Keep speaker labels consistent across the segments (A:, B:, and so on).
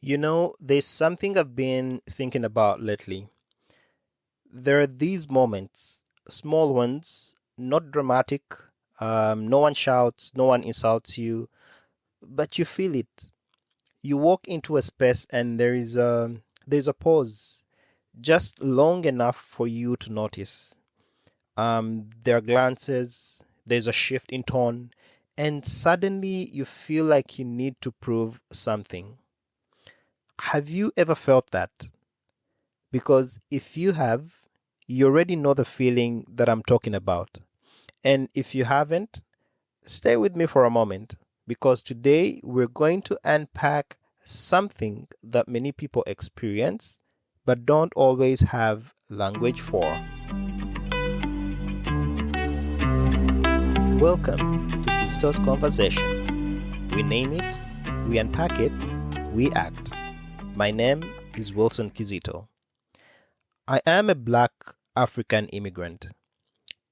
A: There's something I've been thinking about lately. There are these moments, small ones, not dramatic. No one shouts, no one insults you, but you feel it. You walk into a space and there's a pause, just long enough for you to notice. There are glances, there's a shift in tone, and suddenly you feel like you need to prove something. Have you ever felt that? Because if you have, you already know the feeling that I'm talking about. And if you haven't, stay with me for a moment because today we're going to unpack something that many people experience but don't always have language for. Welcome to Kizito's Conversations. We name it, we unpack it, we act. My name is Wilson Kizito. I am a Black African immigrant.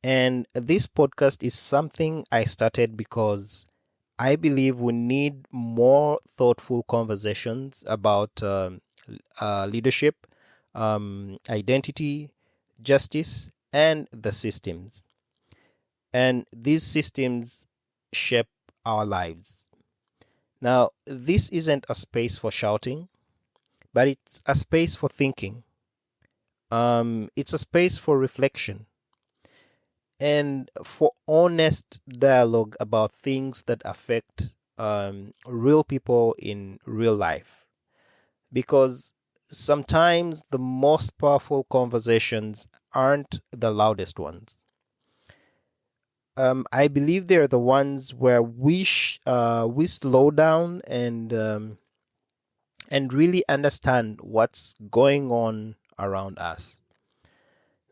A: And this podcast is something I started because I believe we need more thoughtful conversations about leadership, identity, justice, and the systems. And these systems shape our lives. Now, this isn't a space for shouting, but it's a space for thinking. It's a space for reflection and for honest dialogue about things that affect real people in real life. Because sometimes the most powerful conversations aren't the loudest ones. I believe they're the ones where we slow down and really understand what's going on around us.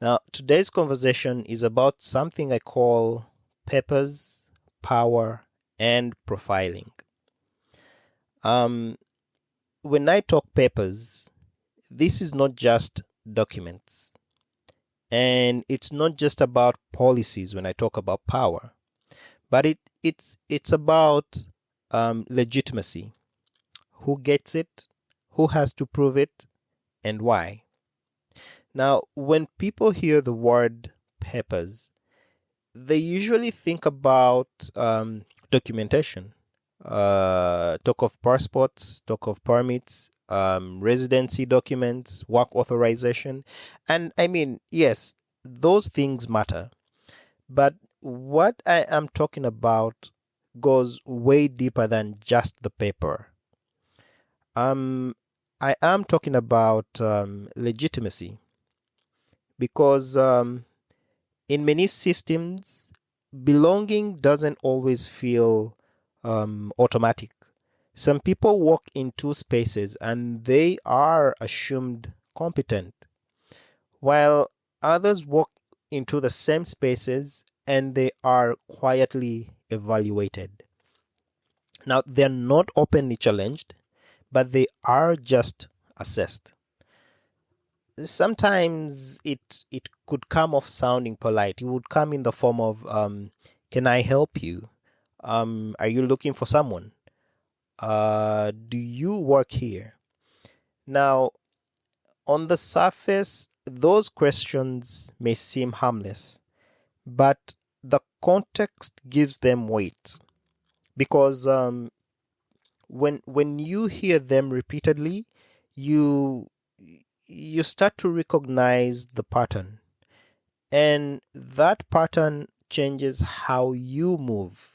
A: Now, today's conversation is about something I call papers, power, and profiling. Um, when I talk papers, this is not just documents. And it's not just about policies when I talk about power, but it's about legitimacy. Who gets it? Who has to prove it? And why? Now, when people hear the word papers, they usually think about documentation, talk of passports, talk of permits, residency documents, work authorization. And I mean, yes, those things matter. But what I am talking about goes way deeper than just the paper. Um, I am talking about legitimacy because in many systems, belonging doesn't always feel automatic. Some people walk into spaces and they are assumed competent, while others walk into the same spaces and they are quietly evaluated. Now, they're not openly challenged, but they are just assessed. Sometimes it could come off sounding polite. It would come in the form of can I help you? Are you looking for someone? Do you work here? Now, on the surface, those questions may seem harmless, but the context gives them weight because when you hear them repeatedly, you you start to recognize the pattern, and that pattern changes how you move.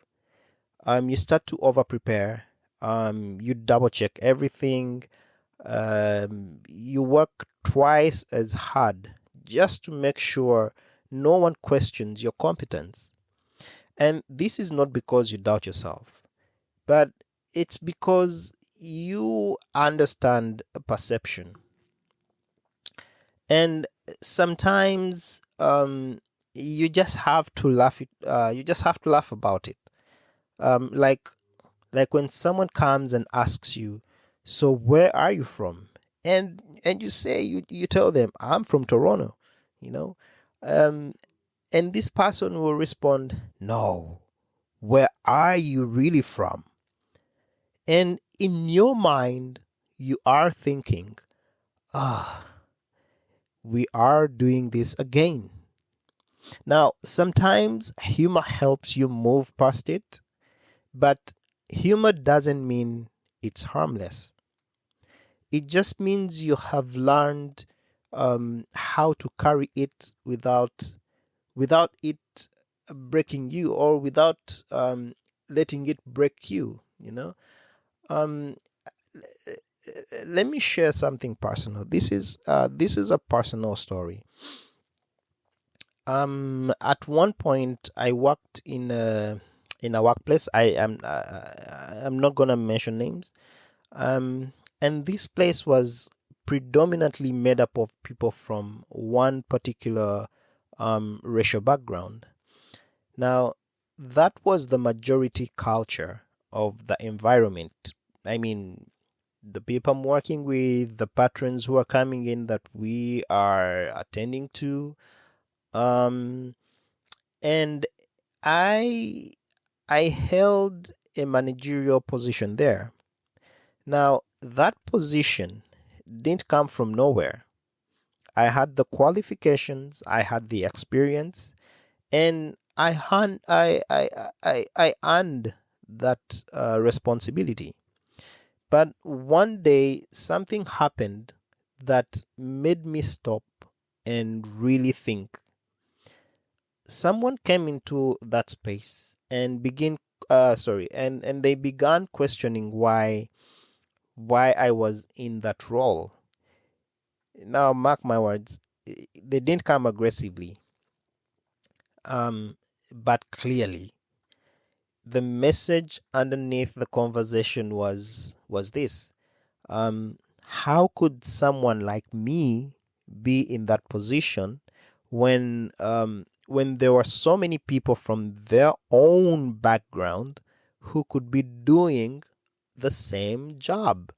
A: You start to over prepare. You double check everything. You work twice as hard just to make sure no one questions your competence. And this is not because you doubt yourself, but it's because you understand perception. And sometimes you just have to laugh you just have to laugh about it. Like when someone comes and asks you, so where are you from? And you say you tell them I'm from Toronto, you know. Um and this person will respond, no, where are you really from? And in your mind, you are thinking, we are doing this again. Now, sometimes humor helps you move past it, but humor doesn't mean it's harmless. It just means you have learned how to carry it without it breaking you, or without letting it break you. Um, let me share something personal. This is a personal story. At one point, I worked in a workplace. I'm not gonna mention names. And this place was predominantly made up of people from one particular racial background. Now, that was the majority culture of the environment. I mean, the people I'm working with, the patrons who are coming in that we are attending to, um, and I I held a managerial position there. Now, that position didn't come from nowhere. I had the qualifications, I had the experience, and I earned that responsibility. But one day, something happened that made me stop and really think. Someone came into that space and and they began questioning why I was in that role. Now, mark my words, they didn't come aggressively, but clearly. The message underneath the conversation was this: how could someone like me be in that position when there were so many people from their own background who could be doing the same job?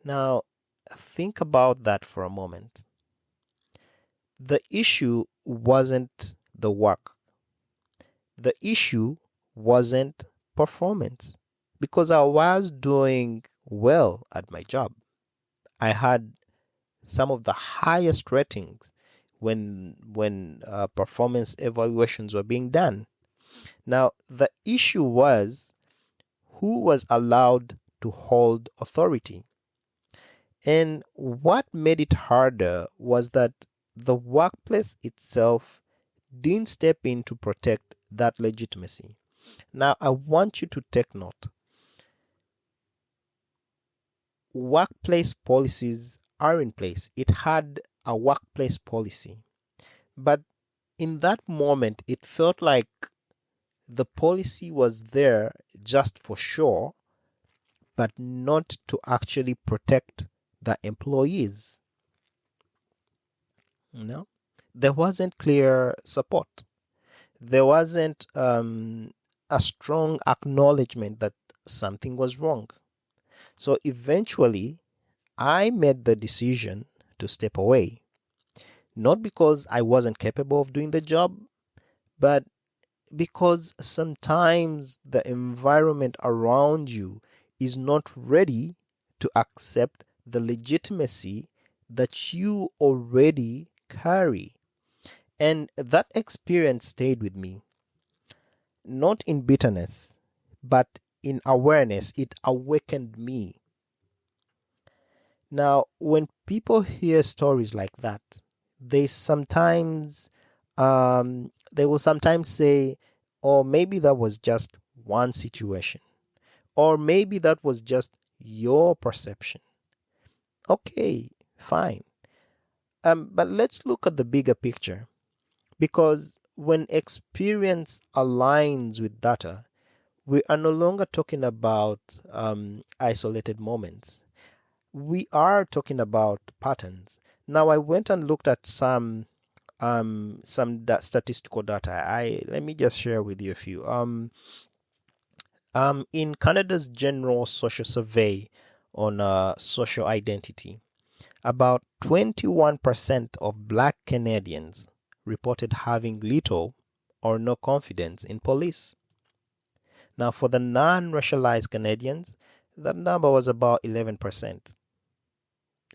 A: Now, think about that for a moment. The issue wasn't the work. The issue wasn't performance, because I was doing well at my job. I had some of the highest ratings when performance evaluations were being done. Now, the issue was who was allowed to hold authority. And what made it harder was that the workplace itself didn't step in to protect that legitimacy. Now, I want you to take note. Workplace policies are in place. It had a workplace policy. But in that moment, it felt like the policy was there just for show, but not to actually protect the employees. There wasn't clear support. There wasn't a strong acknowledgement that something was wrong. So eventually, I made the decision to step away. Not because I wasn't capable of doing the job, but because sometimes the environment around you is not ready to accept the legitimacy that you already carry. And that experience stayed with me, not in bitterness, but in awareness. It awakened me. Now, when people hear stories like that, they sometimes they will sometimes say, or maybe that was just one situation, or maybe that was just your perception. Okay, fine. But let's look at the bigger picture, because when experience aligns with data, we are no longer talking about isolated moments. We are talking about patterns. Now, I went and looked at some statistical data. Let me just share with you a few. In Canada's General Social Survey on social identity, about 21% of Black Canadians reported having little or no confidence in police. Now, for the non-racialized Canadians, that number was about 11%.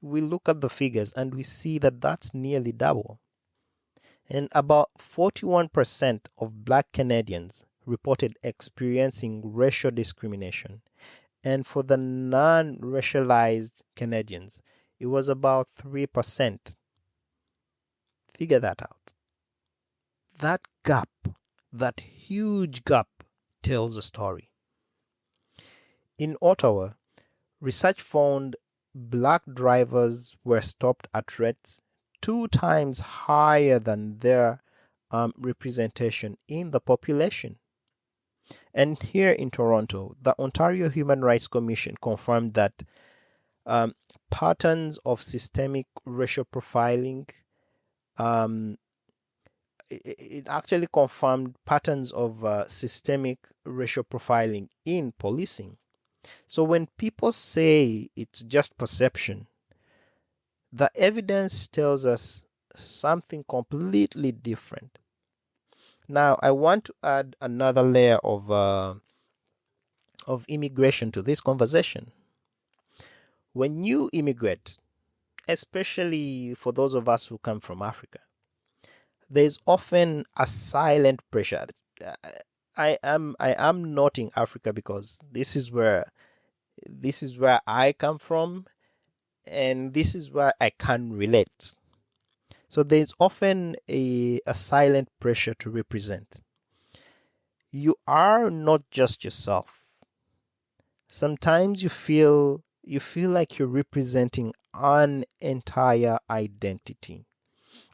A: We look at the figures and we see that that's nearly double. And about 41% of Black Canadians reported experiencing racial discrimination. And for the non-racialized Canadians, it was about 3%. Figure that out. That gap, that huge gap, tells a story. In Ottawa, research found Black drivers were stopped at rates 2 times higher than their representation in the population. And here in Toronto, the Ontario Human Rights Commission confirmed that patterns of systemic racial profiling, it actually confirmed patterns of systemic racial profiling in policing. So when people say it's just perception, the evidence tells us something completely different. Now, I want to add another layer of immigration to this conversation. When you immigrate, especially for those of us who come from Africa, there's often a silent pressure. I am noting Africa because this is where I come from, and this is where I can relate. So there's often a silent pressure to represent. You are not just yourself. Sometimes you feel like you're representing an entire identity,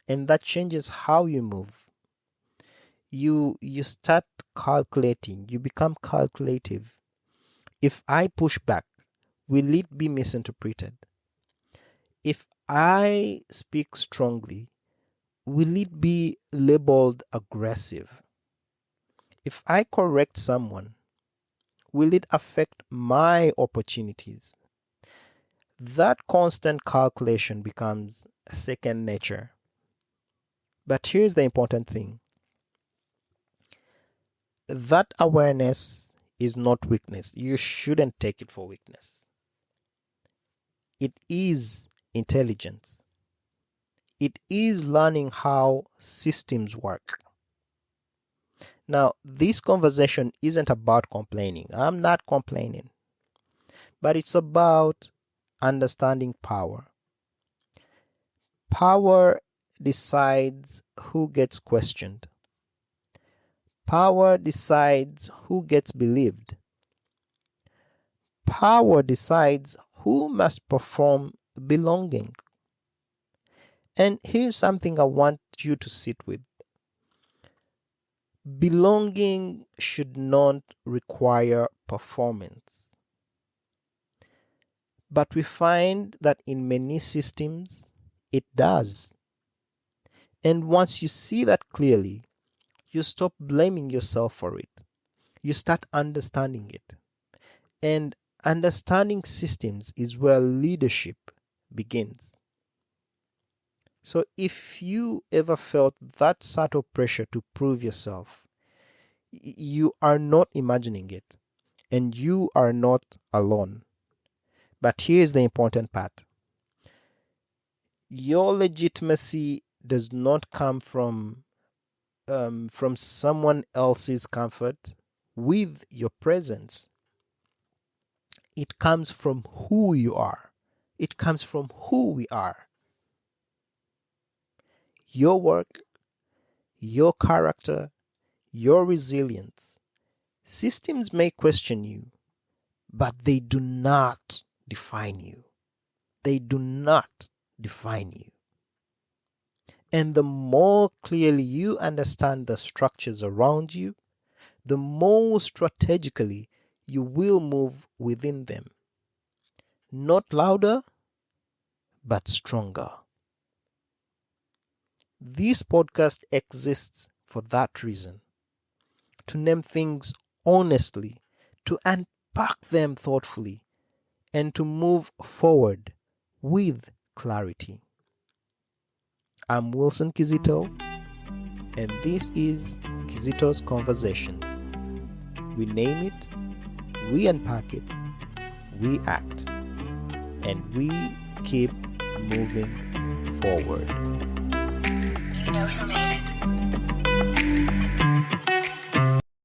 A: and that changes how you move. You start calculating, you become calculative. If I push back, will it be misinterpreted? If I speak strongly, will it be labeled aggressive? If I correct someone, will it affect my opportunities? That constant calculation becomes second nature. But here's the important thing. That awareness is not weakness. You shouldn't take it for weakness. It is intelligence. It is learning how systems work. Now, this conversation isn't about complaining. I'm not complaining. But it's about understanding power. Power decides who gets questioned. Power decides who gets believed. Power decides who must perform belonging. And here's something I want you to sit with. Belonging should not require performance. But we find that in many systems, it does. And once you see that clearly, you stop blaming yourself for it. You start understanding it. And understanding systems is where leadership begins. So if you ever felt that subtle pressure to prove yourself, you are not imagining it, and you are not alone. But here's the important part. Your legitimacy does not come from someone else's comfort with your presence. It comes from who you are. It comes from who we are. Your work, your character, your resilience. Systems may question you, but they do not define you. They do not define you. And the more clearly you understand the structures around you, the more strategically you will move within them. Not louder, but stronger. This podcast exists for that reason. To name things honestly, to unpack them thoughtfully, and to move forward with clarity. I'm Wilson Kizito, and this is Kizito's Conversations. We name it, we unpack it, we act, and we keep moving forward.
B: You know who made it.